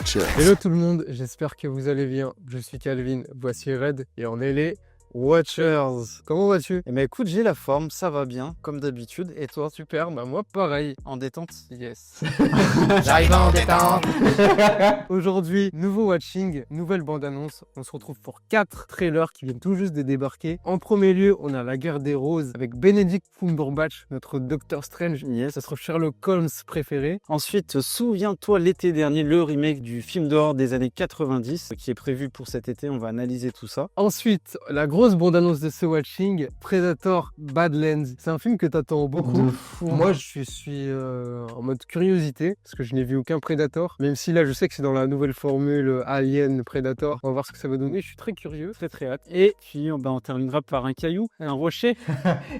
Watchers. Hello tout le monde, j'espère que vous allez bien. Je suis Calvin, voici Red et on est les Watchers. Comment vas-tu? Eh ben écoute, j'ai la forme, ça va bien, comme d'habitude. Et toi? Super, bah moi pareil. En détente? Yes. J'arrive en détente. Aujourd'hui, nouveau watching, nouvelle bande-annonce. On se retrouve pour 4 trailers qui viennent tout juste de débarquer. En premier lieu, on a La Guerre des Roses avec Benedict Cumberbatch, notre Doctor Strange. Yes. Notre Sherlock Holmes préféré. Ensuite, souviens-toi l'été dernier, le remake du film d'horreur des années 90 qui est prévu pour cet été. On va analyser tout ça. Ensuite, la grosse bande-annonce de ce watching, Predator Badlands. C'est un film que t'attends beaucoup. De fou. Moi, je suis en mode curiosité, parce que je n'ai vu aucun Predator. Même si là, je sais que c'est dans la nouvelle formule Alien Predator. On va voir ce que ça va donner. Je suis très curieux, très très hâte. Et puis, on terminera par un caillou, un rocher.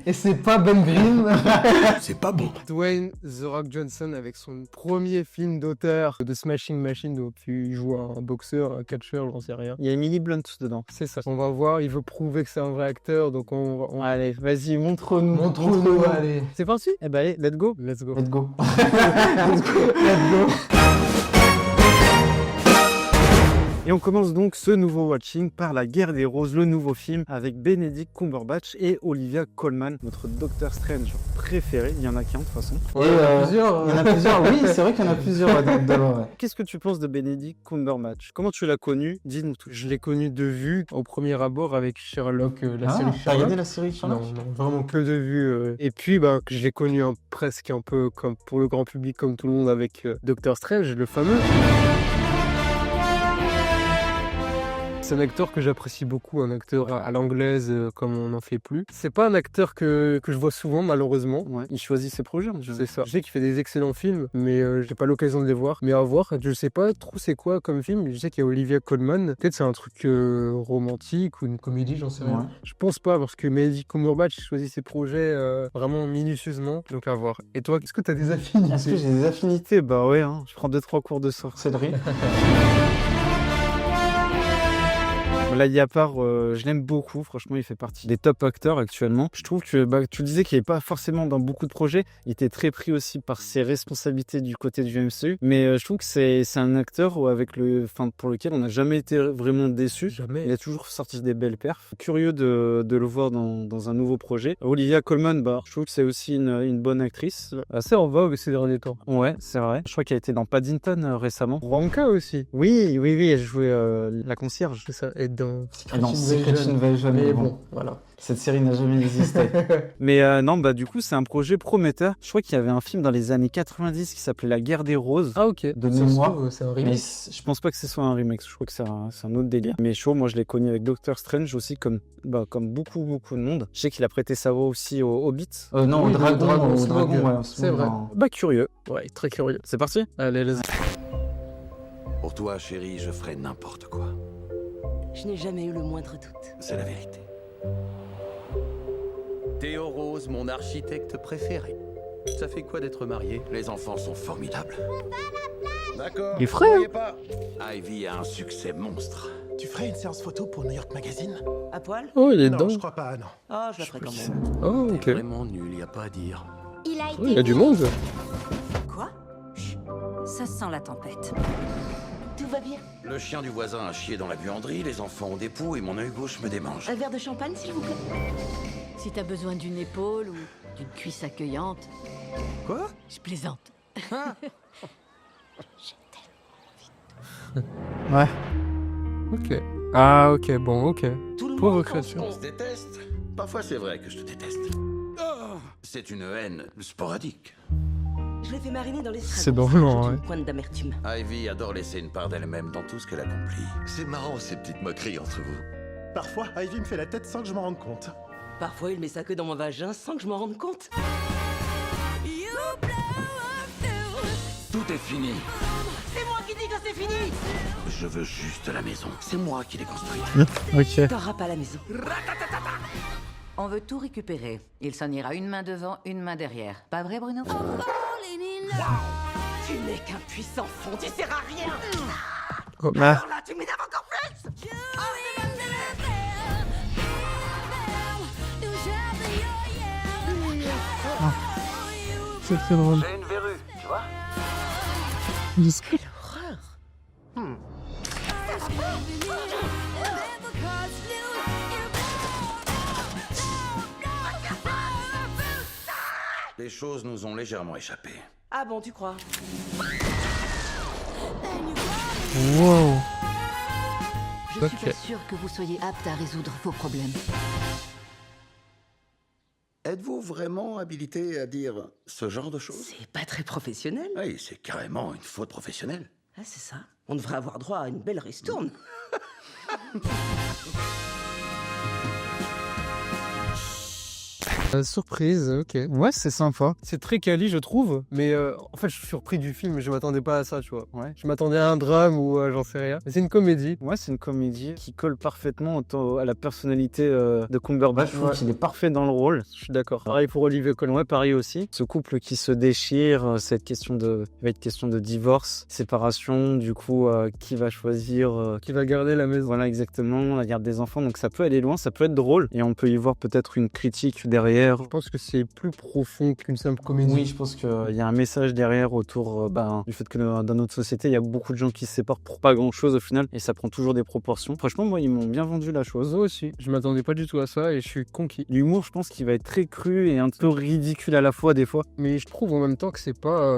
Et c'est pas Ben Green. C'est pas bon. Dwayne The Rock Johnson avec son premier film d'auteur de Smashing Machine, où il joue un boxeur, un catcheur, j'en sais rien. Il y a Emily Blunt dedans. C'est ça. On va voir, il veut prouver que c'est un vrai acteur, donc Allez, vas-y, montre-nous. Montre-nous, allez. C'est parti. Eh ben, allez, let's go. Let's go. Let's go. Let's go. Et on commence donc ce nouveau watching par La Guerre des Roses, le nouveau film avec Benedict Cumberbatch et Olivia Colman, notre Doctor Strange préféré. Il y en a qu'un de toute façon. Ouais, il y en a plusieurs. Il y en a plusieurs, oui, c'est vrai qu'il y en a plusieurs. Qu'est-ce que tu penses de Benedict Cumberbatch? Comment tu l'as connu? Dis-nous tout. Je l'ai connu de vue au premier abord avec Sherlock, la série T'as Sherlock. regardé la série Sherlock? Non, vraiment que de vue. Et puis, je l'ai connu presque un peu comme pour le grand public, comme tout le monde, avec Doctor Strange, le fameux. C'est un acteur que j'apprécie beaucoup, un acteur à l'anglaise comme on n'en fait plus. C'est pas un acteur que je vois souvent malheureusement. Ouais, il choisit ses projets. C'est ça. Je sais qu'il fait des excellents films, mais j'ai pas l'occasion de les voir. Mais à voir, je sais pas trop c'est quoi comme film. Je sais qu'il y a Olivia Colman. Peut-être c'est un truc romantique ou une comédie, j'en sais rien. Ouais. Je pense pas parce que Benedict Cumberbatch choisit ses projets vraiment minutieusement. Donc à voir. Et toi, est-ce que t'as des affinités? Est-ce que j'ai des affinités? Bah ouais, hein. Je prends 2-3 cours de sorcellerie. Là, il y a part, je l'aime beaucoup, franchement, il fait partie des top acteurs actuellement. Je trouve que, tu disais qu'il n'est pas forcément dans beaucoup de projets, il était très pris aussi par ses responsabilités du côté du MCU, mais je trouve que c'est un acteur pour lequel on n'a jamais été vraiment déçu. Jamais. Il a toujours sorti des belles perfs. Curieux de le voir dans un nouveau projet. Olivia Colman, je trouve que c'est aussi une bonne actrice. Assez en vogue ces derniers temps. Ouais, c'est vrai. Je crois qu'elle a été dans Paddington récemment. Wonka aussi. Oui, elle jouait la concierge. C'est ça. Et dans Secret Invasion, mais bon, voilà. Cette série n'a jamais existé. Mais non, du coup, c'est un projet prometteur. Je crois qu'il y avait un film dans les années 90 qui s'appelait La Guerre des Roses. Ah ok. De mémoire. C'est un remake. Mais je pense pas que ce soit un remake. Je crois que c'est un autre délire. Mais chaud, moi, je l'ai connu avec Doctor Strange aussi, comme beaucoup de monde. Je sais qu'il a prêté sa voix aussi au Hobbit. Non, oui, au Dragon, ouais, c'est vrai. Curieux. Ouais, très curieux. C'est parti. Allez, let's go. Pour toi, chérie, je ferai n'importe quoi. Je n'ai jamais eu le moindre doute. C'est la vérité. Théo Rose, mon architecte préféré. Ça fait quoi d'être marié? Les enfants sont formidables. D'accord. Il est frais, vous voyez pas. Ivy a un succès monstre. Tu ferais une séance photo pour New York Magazine? À poil? Oh, il est Non, dedans. je crois pas, non. Ah, je la ferai quand même. Oh, ok. T'es vraiment nul, y a pas à dire. Il a Oh, il y a du monde. Quoi? Chut, ça sent la tempête. Tout va bien. Le chien du voisin a chié dans la buanderie, les enfants ont des poux et mon œil gauche me démange. Un verre de champagne, s'il vous plaît? Si t'as besoin d'une épaule ou d'une cuisse accueillante, Quoi? je plaisante. Ouais. Ok. Ah ok, bon, ok. Tout le Pauvre monde créature. On se déteste. Parfois c'est vrai que je te déteste. Oh, c'est une haine sporadique. Je l'ai fait mariner dans l'estragon. C'est drôlant, J'ai ouais. une pointe d'amertume. Ivy adore laisser une part d'elle-même dans tout ce qu'elle accomplit. C'est marrant ces petites moqueries entre vous. Parfois, Ivy me fait la tête sans que je m'en rende compte. Parfois, il met sa queue dans mon vagin sans que je m'en rende compte. Tout est fini. C'est moi qui dis que c'est fini. Je veux juste la maison. C'est moi qui l'ai construite. Ok. T'auras pas la maison. On veut tout récupérer. Il s'en ira une main devant, une main derrière. Pas vrai, Bruno? Tu n'es qu'un puissant fond, tu sers à rien. Oh. Ah. Alors là, tu m'énerves encore plus. C'est très drôle. J'ai une verrue, tu vois. Quelle horreur. Les choses nous ont légèrement échappé. Ah bon, tu crois? Wow. Je Ok. suis pas sûre que vous soyez apte à résoudre vos problèmes. Êtes-vous vraiment habilité à dire ce genre de choses? C'est pas très professionnel. Oui, c'est carrément une faute professionnelle. Ah, c'est ça. On devrait avoir droit à une belle ristourne. Surprise, ok. Ouais, c'est sympa. C'est très quali, je trouve. Mais en fait, je suis surpris du film. Je m'attendais pas à ça, tu vois. Ouais. Je m'attendais à un drame ou j'en sais rien. Mais c'est une comédie. Ouais, c'est une comédie qui colle parfaitement à la personnalité de Cumberbatch. Je trouve Ouais. qu'il est parfait dans le rôle. Je suis d'accord. Pareil pour Olivier Colin, pareil aussi. Ce couple qui se déchire, il va être question de divorce, séparation, du coup, qui va choisir Qui va garder la maison. voilà exactement, la garde des enfants. Donc ça peut aller loin, ça peut être drôle. Et on peut y voir peut-être une critique derrière. Je pense que c'est plus profond qu'une simple comédie. Oui, je pense qu'il y a un message derrière autour du fait que dans notre société, il y a beaucoup de gens qui se séparent pour pas grand-chose au final. Et ça prend toujours des proportions. Franchement, moi, ils m'ont bien vendu la chose. Moi aussi. Je m'attendais pas du tout à ça et je suis conquis. L'humour, je pense qu'il va être très cru et un peu ridicule à la fois des fois. Mais je trouve en même temps que c'est pas.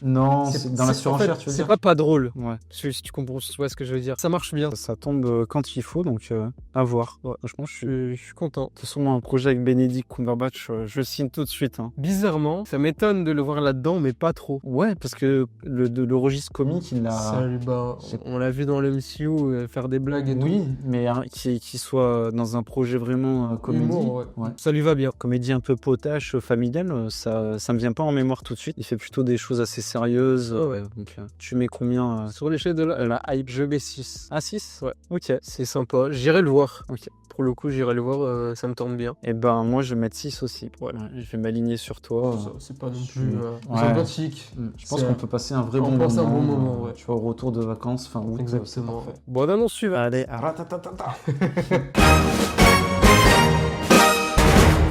Non, c'est- dans la c'est- surenchère, en fait, tu veux c'est dire. pas drôle. Ouais. Si tu comprends, tu vois ce que je veux dire. Ça marche bien. Ça tombe quand il faut, donc à voir. Ouais, franchement, Je suis content. de toute façon, un projet avec Benedict Cumberbatch, je signe tout de suite. Hein. Bizarrement, ça m'étonne de le voir là-dedans, mais pas trop. Ouais, parce que le registre comique, il a. On l'a vu dans le MCU faire des blagues et Oui, mais qu'il soit dans un projet vraiment tout. comédie. Humour, ouais. Ouais. Ça lui va bien. Comédie un peu potache, familiale, ça me vient pas en mémoire tout de suite. Il fait plutôt des choses assez sérieuses. Ouais. Donc, tu mets combien Sur l'échelle de la hype, je mets 6. Ah, 6. Ouais. Ok. C'est sympa. J'irai le voir. Ok. Pour le coup, j'irai le voir. Ça me tente bien. Et ben, moi, je vais mettre 6 aussi. Voilà. Je vais m'aligner sur toi. C'est pas non plus, ouais. sympathique. Je pense qu'on peut passer un vrai bon on moment. passe un bon moment, ouais. Tu vois, au retour de vacances, fin août. Exactement. c'est parfait. Bon, annonce suivante. Allez,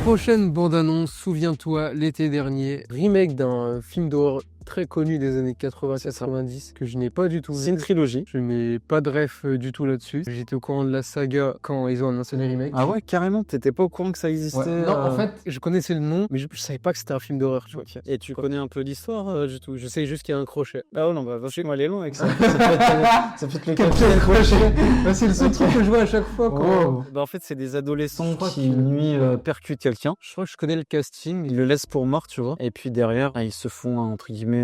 Prochaine bande-annonce, souviens-toi, l'été dernier, remake d'un film d'horreur très connu des années 80-90 que je n'ai pas du tout c'est vu. une trilogie. Je mets pas de ref du tout là-dessus. J'étais au courant de la saga quand ils ont annoncé les remakes. Ah ouais, carrément, t'étais pas au courant que ça existait. Ouais. Non, en fait, je connaissais le nom, mais je savais pas que c'était un film d'horreur, tu vois. Et tu connais un peu l'histoire du tout. Je sais juste qu'il y a un crochet. Ah non, bah vas-y, moi aller loin avec ça. Ça peut être le quatrième crochet. C'est le seul truc que je vois à chaque fois. Oh. Bah, en fait, c'est des adolescents qui, une nuit, percutent quelqu'un. Je crois que je connais le casting. Ils le laissent pour mort, tu vois. Et puis derrière, ils se font, entre guillemets,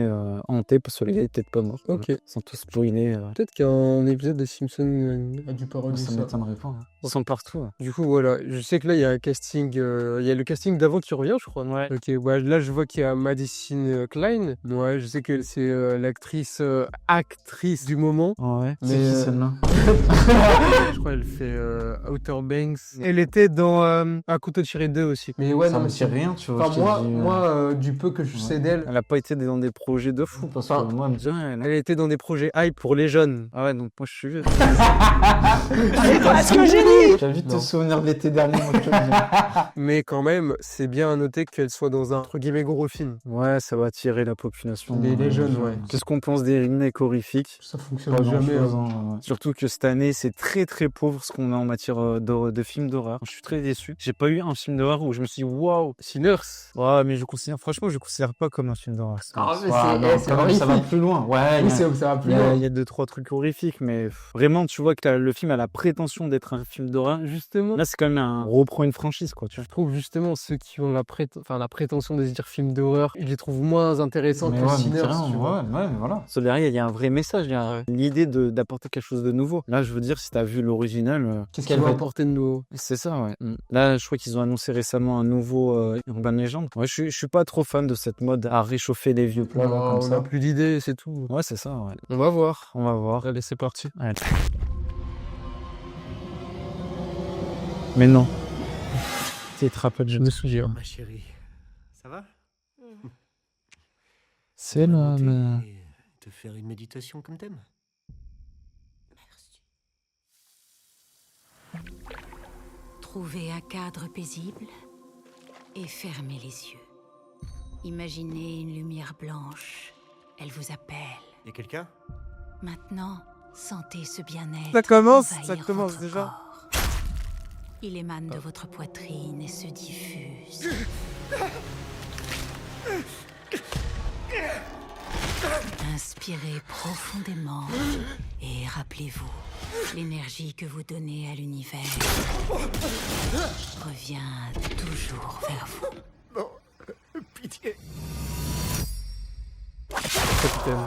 hanter parce que le gars est peut-être pas mort. Ok. Sans tout spoiler. Peut-être qu'un épisode des Simpsons a dû parodier Ça ça. m'étonnerait pas. Hein. Ils sont partout. Hein. Du coup, voilà. Je sais que là, il y a un casting. Il y a le casting d'avant qui revient, je crois. Ouais. Ok, ouais, là, je vois qu'il y a Madison Klein. Ouais, je sais que c'est l'actrice, actrice du moment. Ouais. Mais, C'est qui celle-là? Je crois qu'elle fait Outer Banks. Elle était dans Un couteau tiré 2 aussi. Mais ouais, Ça me dit rien, tu vois. Enfin, moi, du peu que je sais d'elle, Elle a pas été dans des projets de fou parce que Enfin, moi, elle me dit rien. elle était dans des projets hype pour les jeunes. Ah ouais, donc moi je suis vieux. Ce que j'ai dit! Tu as vite te Non. souvenir de l'été dernier, moi je te le dis. Mais quand même, c'est bien à noter qu'elle soit dans un, entre guillemets, gros film. Ouais, ça va attirer la population. Les jeunes, ouais. Qu'est-ce qu'on pense des remakes horrifiques? Ça fonctionne Pas jamais. grand-chose, hein. hein, ouais. Surtout que cette année, c'est très très pauvre ce qu'on a en matière de films d'horreur. Je suis très déçu. J'ai pas eu un film d'horreur où je me suis dit waouh. Sinners. Ouais, mais franchement, je considère pas comme un film d'horreur. Ah, mais Ouais, c'est- non, c'est quand même, ça va horrifique. plus loin. Ouais, Oui, il y a- ça va plus il y, a, loin. il y a 2-3 trucs horrifiques, mais vraiment, tu vois que le film a la prétention d'être un film d'horreur. Justement, Là, c'est quand même on reprend une franchise, quoi. Tu vois. je trouve justement ceux qui ont la prétention de se dire film d'horreur, je les trouve moins intéressants Mais que ouais, mais Sinners. carrément, Tu vois. ouais, mais voilà. Parce que derrière, il y a un vrai message, il y a l'idée d'apporter quelque chose de nouveau. Là, je veux dire, si t'as vu l'original, Qu'est-ce quelle qu'ils vont va- apporter de nouveau? c'est ça, ouais. Là, je crois qu'ils ont annoncé récemment un nouveau Urban Legend. Ouais, je suis pas trop fan de cette mode à réchauffer les vieux plats, là, comme On ça. n'a plus d'idées, c'est tout. Ouais, c'est ça, ouais. On va voir. On va voir. Allez, c'est parti. Allez. Mais non. T'es trappé de Je me souviens. Ma chérie, ça va? C'est là, mais... Te faire une méditation comme thème? Trouvez un cadre paisible et fermez les yeux. Imaginez une lumière blanche. Elle vous appelle. Y'a quelqu'un? Maintenant, sentez ce bien-être. Ça commence envahir votre déjà. corps. Il émane de votre poitrine et se diffuse. Inspirez profondément et rappelez-vous, l'énergie que vous donnez à l'univers revient toujours vers vous. Pitié. Capitaine.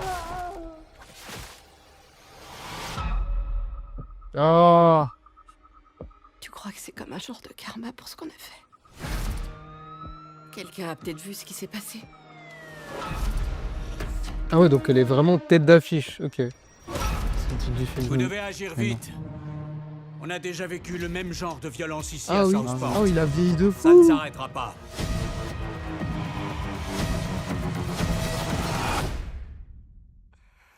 Oh. Tu crois que c'est comme un genre de karma pour ce qu'on a fait? Quelqu'un a peut-être vu ce qui s'est passé. Ah ouais, donc elle est vraiment tête d'affiche. Ok. C'est le titre du film. Vous devez agir vite. On a déjà vécu le même genre de violence ici Ah à oui. Southport. Oh, il a vieilli de Ça ne fou. s'arrêtera pas.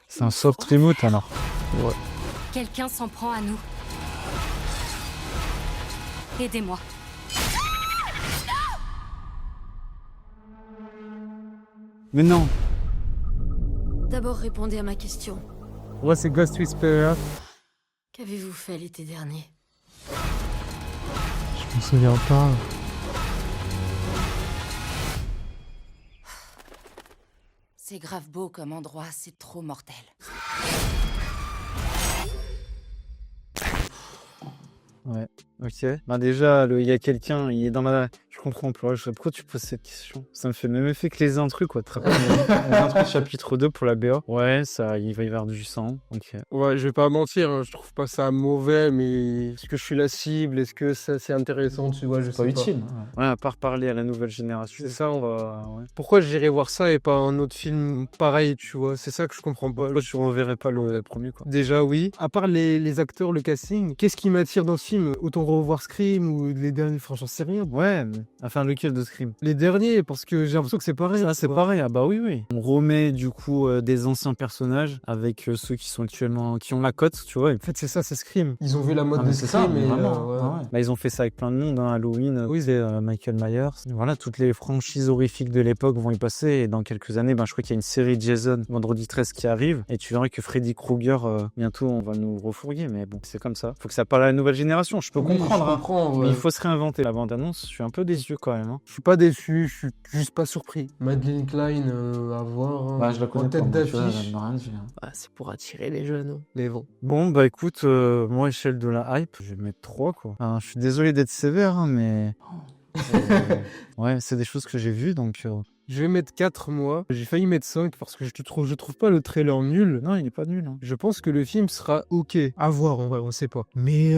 C'est un soft reboot alors. Ouais. Quelqu'un s'en prend à nous. Aidez-moi. Mais non. D'abord, répondez à ma question. Ouais, c'est Ghost Whisperer. Qu'avez-vous fait l'été dernier? Je me souviens pas. C'est grave beau comme endroit, c'est trop mortel. Ouais, ok. Bah déjà, il y a quelqu'un, il est dans ma... Je comprends plus. Pourquoi tu poses cette question? Ça me fait le même effet que les intrus, quoi. Tu te rappelles les intrus chapitre 2 pour la BA? Ouais, ça, il va y avoir du sang. Ok. Ouais, je vais pas mentir, hein, je trouve pas ça mauvais, mais est-ce que je suis la cible? Est-ce que ça c'est intéressant? Tu vois, je sais Pas utile. Ouais, à part parler à la nouvelle génération. C'est ça, on va. Ouais. Pourquoi j'irais voir ça et pas un autre film pareil, tu vois? C'est ça que je comprends pas. Pourquoi tu reverrais pas le premier, quoi? Déjà, oui. À part les acteurs, le casting, qu'est-ce qui m'attire dans ce film? Autant revoir Scream ou les derniers, franchement, j'en sais rien. Ouais, mais... enfin, lequel de Scream? Les derniers, parce que j'ai l'impression que c'est pareil. Ah, c'est pareil, ah bah oui, oui. On remet du coup des anciens personnages avec ceux qui sont actuellement, qui ont la cote, tu vois. En fait, c'est ça, c'est Scream. Ils ont vu la mode Ah, de mais c'est ça, Scream et vraiment. ouais. Ah ouais. Bah, ils ont fait ça avec plein de monde, hein. Halloween, Oui. c'est Michael Myers. Voilà, toutes les franchises horrifiques de l'époque vont y passer. Et dans quelques années, je crois qu'il y a une série Jason, Vendredi 13, qui arrive. Et tu verras que Freddy Krueger, bientôt, on va nous refourguer. Mais bon, c'est comme ça. Faut que ça parle à la nouvelle génération. Je peux Oui, comprendre. je Hein. comprends, ouais. Mais il faut se réinventer. La bande-annonce, je suis un peu déçu quand même. Hein. Je suis pas déçu, je suis juste pas surpris. Madeleine Klein, à voir. Bah, je la connais en tête pas, moi, tu vois, d'affiche. elle m'a rien dit, hein. Ah, c'est pour attirer les jeunes, hein. Mais bon. Bon, bah écoute, moi, échelle de la hype, je vais mettre 3, quoi. Enfin, je suis désolé d'être sévère, hein, mais... ouais, c'est des choses que j'ai vues, donc... Je vais mettre 4 mois. J'ai failli mettre 5 parce que je trouve pas le trailer nul. Non, il est pas nul. Hein. Je pense que le film sera ok. À voir, en vrai, on sait pas. Mais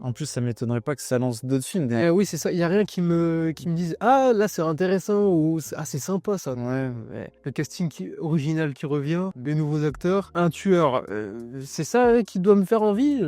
En plus, ça m'étonnerait pas que ça lance d'autres films. oui, c'est ça. Il y a rien qui me dise ah là c'est intéressant ou ah c'est sympa ça. Ouais. Le casting original qui revient, des nouveaux acteurs, un tueur. C'est ça qui doit me faire envie.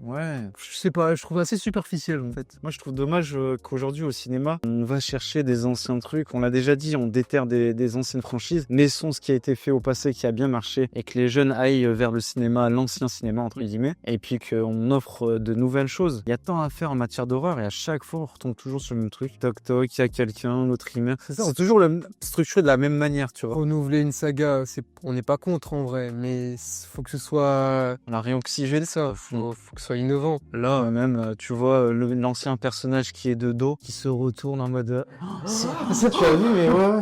Ouais. Je sais pas. Je trouve assez superficiel en fait. Moi, je trouve dommage qu'aujourd'hui, au cinéma, on va chercher des anciens trucs. On l'a déjà dit, on déterre des anciennes franchises. Laissons ce qui a été fait au passé, qui a bien marché, et que les jeunes aillent vers le cinéma, l'ancien cinéma, entre guillemets, et puis qu'on offre de nouvelles choses. Il y a tant à faire en matière d'horreur, et à chaque fois, on retombe toujours sur le même truc. Toc toc, il y a quelqu'un, l'autre il meurt. C'est ça, c'est toujours structuré de la même manière, tu vois. Renouveler une saga, on n'est pas contre en vrai, mais faut que ce soit... On a réoxygéné ça, faut que ce soit innovant. Là, même, tu vois, l'ancien personnage qui est de dos, qui se retourne en mode... ça, tu as vu, mais ouais.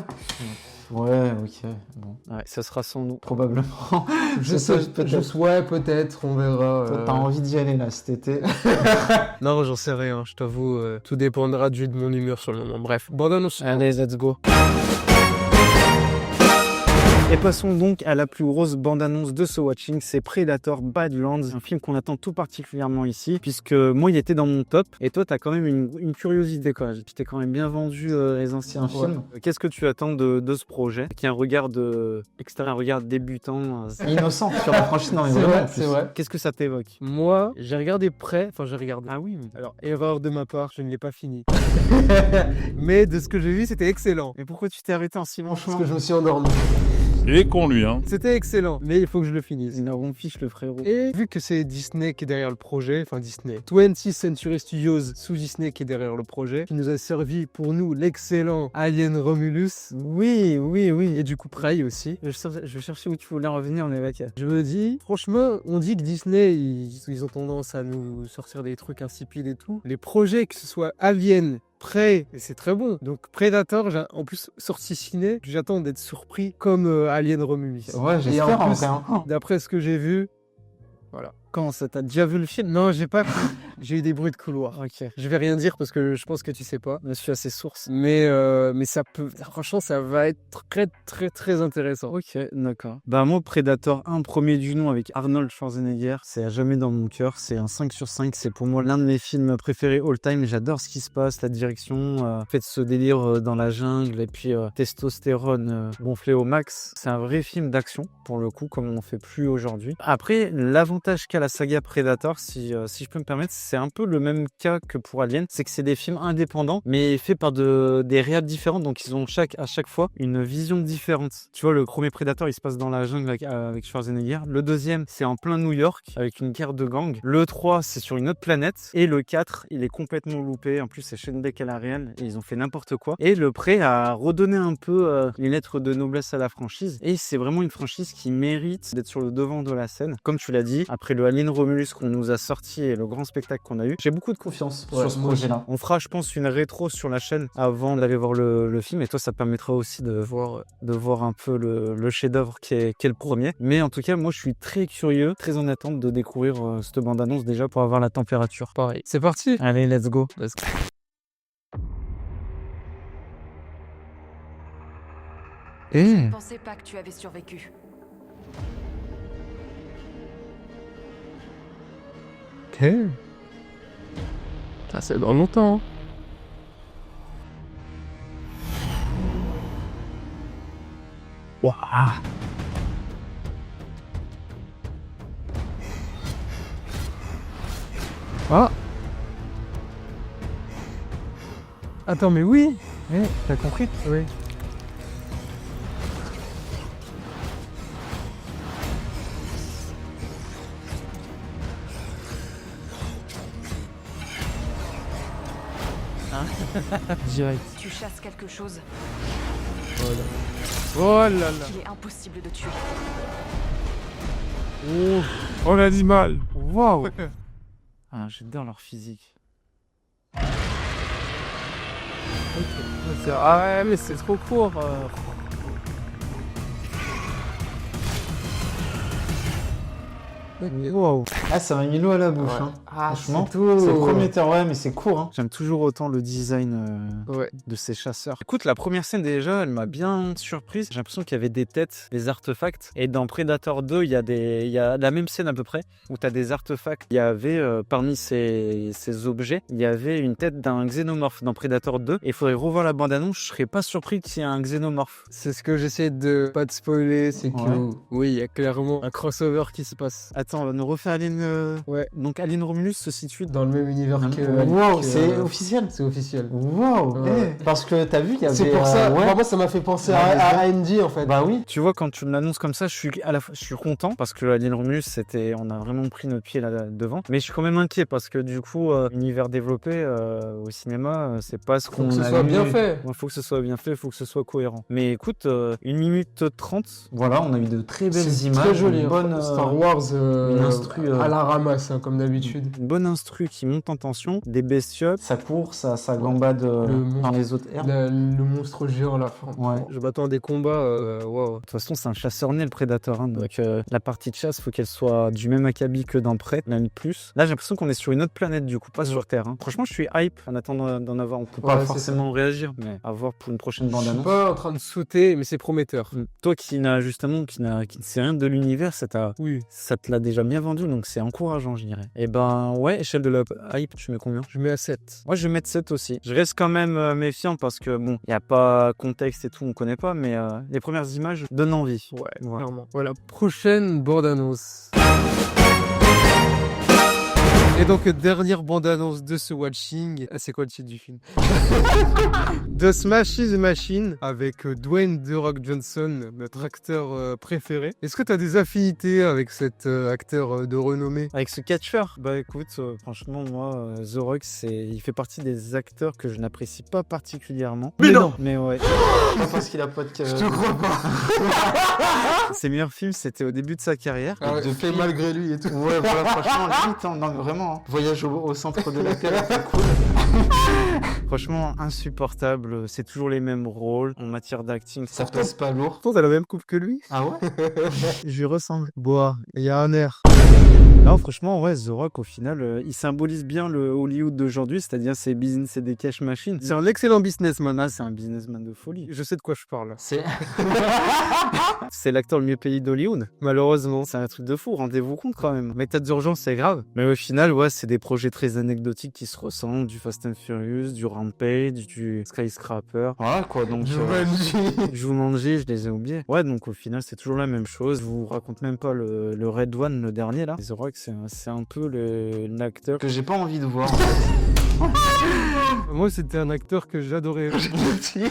Ouais, ok. Bon. Ouais, ça sera sans nous, probablement. Peut-être, on verra. Toi, t'as envie d'y aller, là, cet été. Non, j'en sais rien, je t'avoue. Tout dépendra de mon humeur sur le moment. Bref, bande-annonce. Allez, let's go. Et passons donc à la plus grosse bande-annonce de ce watching, c'est Predator Badlands, un film qu'on attend tout particulièrement ici, puisque moi il était dans mon top, et toi t'as quand même une curiosité quoi, tu t'es quand même bien vendu les anciens films. Qu'est-ce que tu attends de ce projet, qui a un regard extérieur, un regard débutant, innocent sur la franchise, non mais vraiment, c'est vrai. Qu'est-ce que ça t'évoque? Moi, j'ai regardé près, j'ai regardé. Ah oui. Alors, erreur de ma part, je ne l'ai pas fini. Mais de ce que j'ai vu, c'était excellent. Mais pourquoi tu t'es arrêté en si bon chemin? Parce que je me suis endormi. Il est con lui, hein. C'était excellent, mais il faut que je le finisse. Il a ronfiche le frérot. Et vu que c'est Disney qui est derrière le projet, Disney, 20th Century Studios sous Disney qui est derrière le projet, qui nous a servi pour nous l'excellent Alien Romulus. Oui. Et du coup Prey aussi. Je cherchais où tu voulais revenir, on est avec. Je me dis, franchement, on dit que Disney, ils ont tendance à nous sortir des trucs insipides et tout. Les projets, que ce soit Alien Prey, et c'est très bon. Donc Predator, en plus sorti ciné, j'attends d'être surpris comme Alien Romulus. Ouais, Et j'espère en plus, encore. d'après ce que j'ai vu, voilà. Comment ça, t'as déjà vu le film? Non, j'ai pas. J'ai eu des bruits de couloir. Ok. Je vais rien dire parce que je pense que tu sais pas. Je suis à ses sources. Mais ça peut. Franchement, ça va être très, très, très intéressant. Ok, d'accord. Bah, moi, Predator 1, premier du nom avec Arnold Schwarzenegger, c'est à jamais dans mon cœur. C'est un 5 sur 5. C'est pour moi l'un de mes films préférés all time. J'adore ce qui se passe, la direction, fait ce délire dans la jungle et puis testostérone gonflé au max. C'est un vrai film d'action, pour le coup, comme on ne fait plus aujourd'hui. Après, l'avantage qu'a la saga Predator, si je peux me permettre, c'est un peu le même cas que pour Alien, c'est que c'est des films indépendants, mais faits par des réals différents, donc ils ont à chaque fois une vision différente. Tu vois, le premier Predator, il se passe dans la jungle avec Schwarzenegger. Le deuxième, c'est en plein New York, avec une guerre de gangs. Le 3, c'est sur une autre planète. Et le 4, il est complètement loupé. En plus, c'est Shane Beck à la réal, et ils ont fait n'importe quoi. Et le Prey a redonné un peu les lettres de noblesse à la franchise. Et c'est vraiment une franchise qui mérite d'être sur le devant de la scène. Comme tu l'as dit, après le Alien Romulus qu'on nous a sorti et le grand spectacle qu'on a eu, j'ai beaucoup de confiance sur ce projet-là. On fera, je pense, une rétro sur la chaîne avant d'aller voir le film, et toi, ça permettra aussi de voir un peu le chef-d'œuvre qui est le premier. Mais en tout cas, moi, je suis très curieux, très en attente de découvrir cette bande-annonce déjà pour avoir la température. Pareil. C'est parti. Allez, let's go. Je ne pensais pas que tu avais survécu. Ok. Ça, c'est dans longtemps. Hein. Waouh. Ah. Attends, mais oui. T'as compris? Oui. Direct. Tu chasses quelque chose Voilà. Oh là là. qu'il est impossible de tuer. Oh, on a du mal. Waouh. Ah, j'adore leur physique. Ah ouais, mais c'est trop court. Wow. Ah, ça m'a mis l'eau à la bouche. Ouais. Hein. Ah, Franchement, c'est tout. c'est le premier temps, ouais, mais c'est court. Hein. J'aime toujours autant le design de ces chasseurs. Écoute, la première scène déjà, elle m'a bien surprise. J'ai l'impression qu'il y avait des têtes, des artefacts. Et dans Predator 2, il y a la même scène à peu près, où tu as des artefacts. Il y avait, parmi ces objets, il y avait une tête d'un xénomorphe dans Predator 2. Et il faudrait revoir la bande-annonce, je serais pas surpris qu'il y ait un xénomorphe. C'est ce que j'essaie de pas te spoiler, c'est que oui, il y a clairement un crossover qui se passe. Attends, on va nous refaire Alien. Ouais. Donc Alien Romulus se situe Dans le même univers que. Wow, c'est officiel. C'est officiel. Wow. Ouais. Parce que t'as vu, il y avait. C'est pour ça. ouais. Moi, ça m'a fait penser à Andy en fait. Bah oui. Tu vois, quand tu me l'annonces comme ça, je suis content parce que Alien Romulus, on a vraiment pris notre pied là devant. Mais je suis quand même inquiet parce que du coup, univers développé au cinéma, c'est pas ce qu'on a. Faut que ce soit bien fait. Ouais, faut que ce soit bien fait, faut que ce soit cohérent. Mais écoute, 1 minute 30. Voilà, on a eu de très belles images. Très joli. Une bonne Star Wars. une instru à la ramasse, hein, comme d'habitude. Une bonne instru qui monte en tension, des bestioles, ça court, ça gambade dans les autres airs. Le monstre géant à la fin. Ouais. Je m'attends à des combats. Wow. De toute façon, c'est un chasseur né, le Predator. Hein, donc la partie de chasse, faut qu'elle soit du même acabit que dans Prey, même plus. Là, j'ai l'impression qu'on est sur une autre planète, du coup, pas sur Terre. Hein. Franchement, je suis hype en attendant d'en avoir. On peut pas forcément réagir, mais à voir pour une prochaine bande-annonce. Je suis pas en train de sauter, mais c'est prometteur. Toi qui ne sais rien de l'univers, ça te l'a déjà bien vendu, donc c'est encourageant, je dirais. Et ben ouais, échelle de la hype, tu mets combien? Je mets à 7. Moi, je vais mettre 7 aussi. Je reste quand même méfiant parce que bon, il n'y a pas contexte et tout, on connaît pas, mais les premières images donnent envie. Ouais, clairement. Voilà, prochaine bande-annonce. Et donc, dernière bande-annonce de ce watching. Ah, c'est quoi le titre du film? The Smash is the Machine, avec Dwayne The Rock Johnson, notre acteur préféré. Est-ce que tu as des affinités avec cet acteur de renommée? Avec ce catcheur? Bah écoute, franchement, moi, The Rock, il fait partie des acteurs que je n'apprécie pas particulièrement. Mais non. Mais ouais. Pas parce qu'il a pas de... Je te crois pas. Ses meilleurs films, c'était au début de sa carrière. Ah ouais, fait malgré lui et tout. Ouais, voilà, franchement, limite, hein, non, vraiment. Hein. Voyage au centre de la Terre, c'est cool. Franchement, insupportable. C'est toujours les mêmes rôles en matière d'acting. Ça passe pas lourd. Pourtant, t'as la même coupe que lui. Ah ouais? Je lui ressemble. Bois, il y a un air. Non, franchement, ouais, The Rock, au final, il symbolise bien le Hollywood d'aujourd'hui, c'est-à-dire ses business et des cash machines. C'est un excellent businessman. Là, c'est un businessman de folie. Je sais de quoi je parle. C'est l'acteur le mieux payé d'Hollywood. Malheureusement, c'est un truc de fou, rendez-vous compte quand même. Méta d'urgence, c'est grave. Mais au final, ouais, c'est des projets très anecdotiques qui se ressemblent, du Fast and Furious, du Rampage, du Skyscraper. Voilà quoi, donc... Jumanji, je les ai oubliés. Ouais, donc au final, c'est toujours la même chose. Je vous raconte même pas le Red One, le dernier là. The Rock, c'est un peu l'acteur que j'ai pas envie de voir en fait. Moi, c'était un acteur que j'adorais.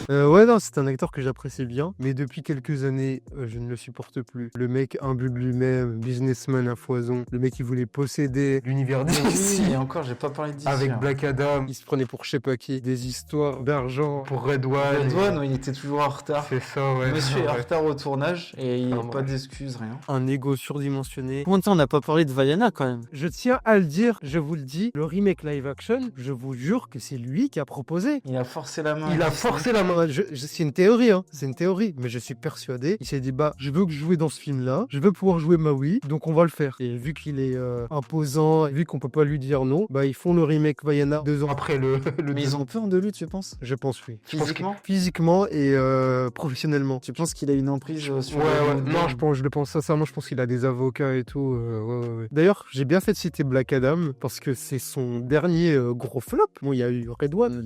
Ouais, non, c'est un acteur que j'appréciais bien. Mais depuis quelques années, je ne le supporte plus. Le mec imbu de lui-même, businessman à foison. Le mec qui voulait posséder l'univers d'ici. Et encore, j'ai pas parlé d'ici. Avec Black Adam, il se prenait pour je sais pas qui. Des histoires d'argent pour Red One. Red One, il était toujours en retard. C'est ça, ouais. Monsieur est en retard au tournage et il n'a pas d'excuses, rien. Un ego surdimensionné. Combien de temps on n'a pas parlé de Vaiana quand même? Je tiens à le dire, je vous le dis, le remake live action, je vous jure que c'est lui qui a proposé. Il a forcé la main. Il a forcé la main. C'est une théorie, hein. C'est une théorie, mais je suis persuadé. Il s'est dit, bah, je veux que je joue dans ce film-là, je veux pouvoir jouer Maui, donc on va le faire. Et vu qu'il est imposant, vu qu'on peut pas lui dire non, bah ils font le remake Vaiana 2 ans après le Mais ils ont peur de lui, tu penses? Je pense, oui. Physiquement? Physiquement et professionnellement. Tu penses qu'il a une emprise sur ouais. Non, je le pense sincèrement, je pense qu'il a des avocats et tout. Ouais. D'ailleurs, j'ai bien fait de citer Black Adam parce que c'est son dernier gros flop. Bon, il y a eu Red One.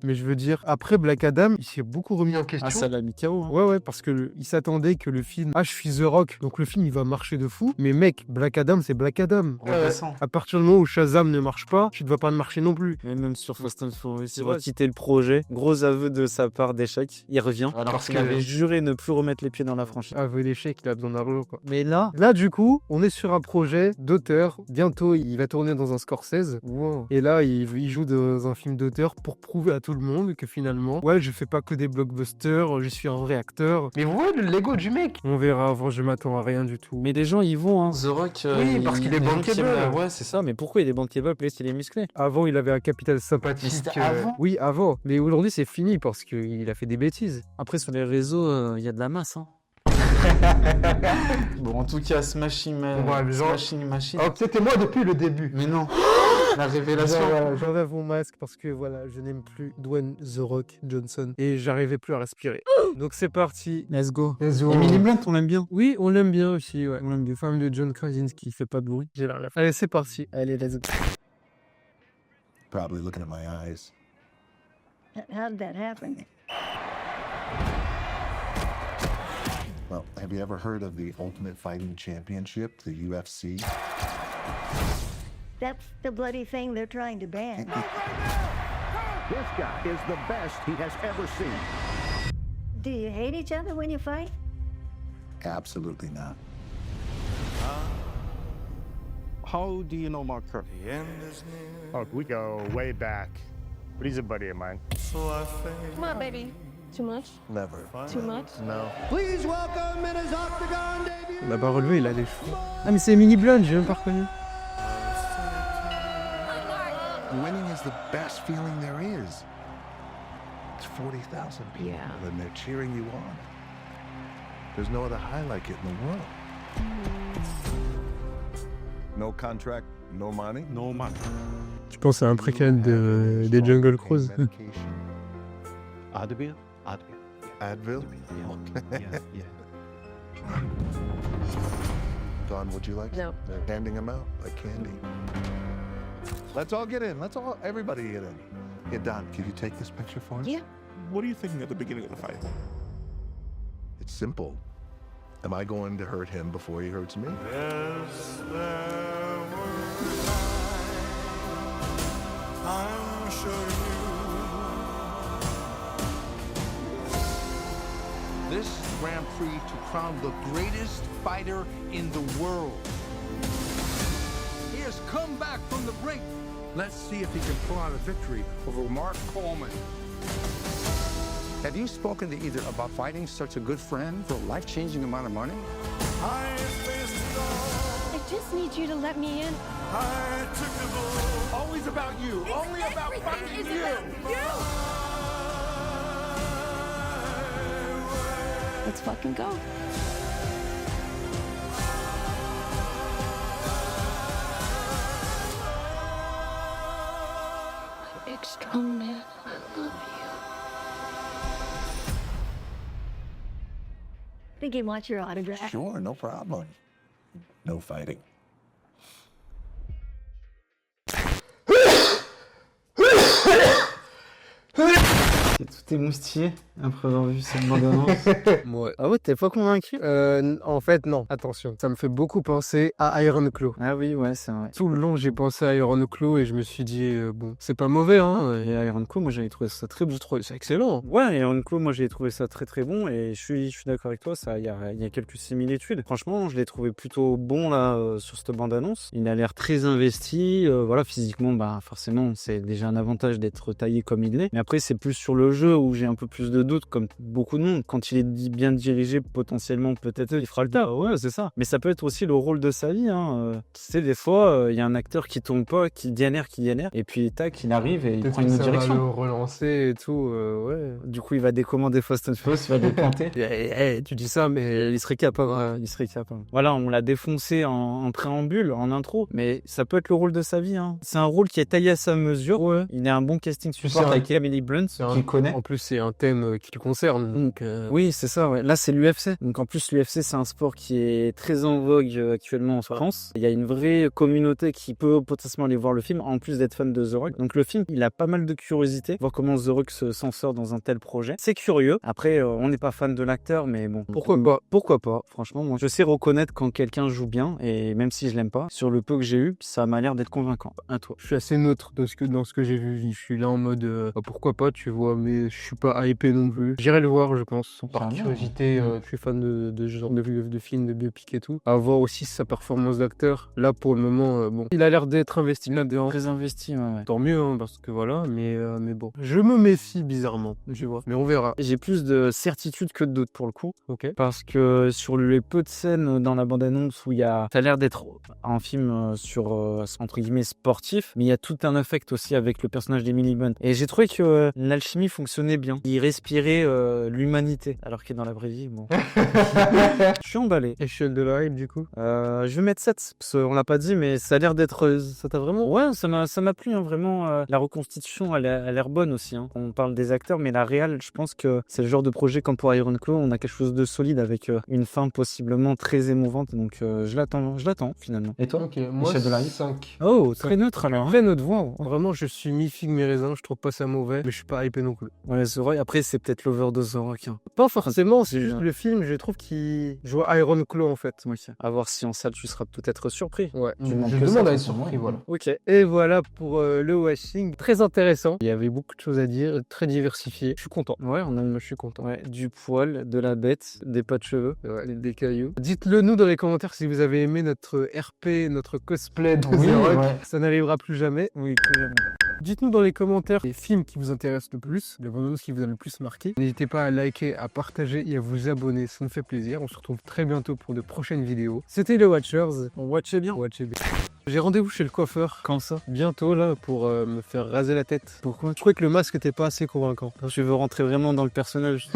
Mais je veux dire, après Black Adam, il s'est beaucoup remis en question. Ah, ça l'a mis KO. Hein. Ouais, parce que il s'attendait que le film, je suis The Rock, donc le film il va marcher de fou. Mais mec, Black Adam, c'est Black Adam. À partir du moment où Shazam ne marche pas, tu ne vas pas marcher non plus. Et même sur Fast and Furious, il va quitter le projet. Gros aveu de sa part d'échec. Il revient. Alors qu'il avait juré ne plus remettre les pieds dans la franchise. Aveu d'échec, il a besoin d'argent, quoi. Mais là, du coup, on est sur un projet d'auteur. Bientôt, il va tourner dans un Scorsese. Wow. Et là, il joue dans un film d'auteur pour prouver à tout le monde que finalement, ouais, je fais pas que des blockbusters, je suis un vrai acteur. Mais ouais, le Lego du mec. On verra, avant, je m'attends à rien du tout. Mais les gens, ils vont, hein. The Rock, oui, parce qu'il est bankable. Ouais, c'est ça. Mais pourquoi il est bankable? Parce qu'il est musclé. Avant, il avait un capital sympathique. C'était avant? Oui, avant. Mais aujourd'hui, c'est fini parce qu'il a fait des bêtises. Après, sur les réseaux, il y a de la masse, hein. Bon, en tout cas, Smashing Machine. Oh, c'était moi depuis le début. Mais non. La révélation. J'enlève mon masque parce que voilà, je n'aime plus Dwayne The Rock Johnson et j'arrivais plus à respirer. Donc c'est parti. Let's go. Emily Blunt, on l'aime bien. Oui, on l'aime bien aussi. Ouais. On l'aime bien. Femme de John Krasinski qui fait pas de bruit. J'ai l'air là. Allez, c'est parti. Allez, let's go. Probably looking at my eyes. How did that happen? Well, have you ever heard of the Ultimate Fighting Championship, the UFC? That's the bloody thing they're trying to ban. This guy is the best he has ever seen. Do you hate each other when you fight? Absolutely not. How do you know Mark Kerr? Oh, we go way back. But he's a buddy of mine. Come on, baby. Too much? Never. Too much? No. Please welcome in his octagon debut. On l'a pas relevé, il a les cheveux. Ah, mais c'est Emily Blunt, j'ai même pas reconnu. Winning is the best feeling there is. It's 40,000 people and they're cheering you on. There's no other high like it in the world. No contract, no money? No money. Tu penses à un préquel des Jungle Cruise? Advil? Advil? Yeah. Don, would you like? No. They're handing them out like candy. Let's all get in. Everybody get in. Yeah, Don, can you take this picture for us? Yeah. What are you thinking at the beginning of the fight? It's simple. Am I going to hurt him before he hurts me? Yes, there were I'm sure This Grand Prix to crown the greatest fighter in the world. He has come back from the brink. Let's see if he can pull out a victory over Mark Coleman. Have you spoken to either about fighting such a good friend for a life-changing amount of money? I just need you to let me in. Always about you. Only about fighting you. Let's fucking go. Big strong man, I love you. Think he wants your autograph. Sure, no problem. No fighting. Tout est moustillé après avoir vu cette bande-annonce. Ouais. Ah ouais, t'es pas convaincu? En fait, non. Attention. Ça me fait beaucoup penser à Iron Claw. Ah oui, ouais, c'est vrai. Tout le long, j'ai pensé à Iron Claw et je me suis dit, bon, c'est pas mauvais, hein. Et Iron Claw, moi j'avais trouvé ça très bon. C'est excellent. Ouais, Iron Claw, moi j'ai trouvé ça très très bon et je suis d'accord avec toi, il y a quelques similitudes. Franchement, je l'ai trouvé plutôt bon là sur cette bande-annonce. Il a l'air très investi, voilà, physiquement, bah forcément, c'est déjà un avantage d'être taillé comme il l'est. Mais après, c'est plus sur le jeu où j'ai un peu plus de doutes, comme beaucoup de monde. Quand il est bien dirigé, potentiellement, peut-être il fera le tas. Ouais, c'est ça. Mais ça peut être aussi le rôle de sa vie. Hein. Tu sais, des fois, il y a un acteur qui tombe pas, qui galère, et puis tac, il arrive et il prend une autre direction. Ça va le relancer et tout, ouais. Du coup, il va décommander Fast and Furious, il va le planter. Tu dis ça, mais il serait capable. Il serait capable. Voilà, on l'a défoncé en préambule, en intro, mais ça peut être le rôle de sa vie. Hein. C'est un rôle qui est taillé à sa mesure. Ouais. Il a un bon casting support avec Emily Blunt, qu'il connaît. En plus, c'est un thème qui le concerne. Donc, oui, c'est ça. Ouais. Là, c'est l'UFC. Donc, en plus, l'UFC, c'est un sport qui est très en vogue actuellement en France. Il y a une vraie communauté qui peut potentiellement aller voir le film, en plus d'être fan de The Rock. Donc, le film, il a pas mal de curiosité, voir comment The Rock s'en sort dans un tel projet. C'est curieux. Après, on n'est pas fan de l'acteur, mais bon. Pourquoi pas? Franchement, moi, je sais reconnaître quand quelqu'un joue bien, et même si je l'aime pas, sur le peu que j'ai eu, ça m'a l'air d'être convaincant. À toi. Je suis assez neutre dans ce que j'ai vu. Je suis là en mode, pourquoi pas, tu vois, mais je suis pas hypé non plus. J'irai le voir, je pense, par curiosité. Je suis fan de ce genre de films, de biopic et tout. À voir aussi sa performance d'acteur. Là, pour le moment, bon, il a l'air d'être investi là-dedans. Très investi, ouais. Tant mieux, hein, parce que voilà, mais bon. Je me méfie bizarrement, je vois. Mais on verra. J'ai plus de certitude que de doute pour le coup. Ok. Parce que sur les peu de scènes dans la bande-annonce où ça a l'air d'être un film sur, entre guillemets, sportif, mais il y a tout un affect aussi avec le personnage d'Emily Blunt. Et j'ai trouvé que l'alchimie fonctionnait bien. Il respirait l'humanité, alors qu'il est dans la vraie vie, bon. Je suis emballé. Échelle de la hype, du coup. Je vais mettre 7, parce qu'on l'a pas dit, mais ça a l'air d'être... Ça t'a vraiment... Ouais, ça m'a plu, hein, vraiment. La reconstitution, elle a l'air bonne aussi. Hein. On parle des acteurs, mais la réal, je pense que c'est le genre de projet comme pour Iron Claw, on a quelque chose de solide avec une fin possiblement très émouvante, donc je l'attends finalement. Et toi? Ok, moi, de la hype 5. Oh, très neutre alors. Très neutre, wow. Vraiment, je suis mi-figue, mi-raisin, je trouve pas ça mauvais, mais je suis pas hypé non plus. Ouais, The Rock, après, c'est peut-être l'overdose The Rock. Hein. Pas forcément, c'est juste le film, je trouve qu'il joue à Iron Claw en fait. Oui. À voir si en salle tu seras peut-être surpris. Ouais, je demande à être surpris, voilà. Ok. Et voilà pour le watching. Très intéressant. Il y avait beaucoup de choses à dire, très diversifié. Je suis content. Ouais, je suis content. Ouais, du poil, de la bête, des pas de cheveux, ouais, des cailloux. Dites-le nous dans les commentaires si vous avez aimé notre RP, notre cosplay de The Rock. Ouais. Ça n'arrivera plus jamais. Oui, plus jamais. Dites-nous dans les commentaires les films qui vous intéressent le plus, les bandes qui vous ont le plus marqué. N'hésitez pas à liker, à partager et à vous abonner, ça nous fait plaisir. On se retrouve très bientôt pour de prochaines vidéos. C'était les Watchers. Watchez bien. J'ai rendez-vous chez le coiffeur. Quand ça? Bientôt là pour me faire raser la tête. Pourquoi? Je trouvais que le masque était pas assez convaincant. Je veux rentrer vraiment dans le personnage.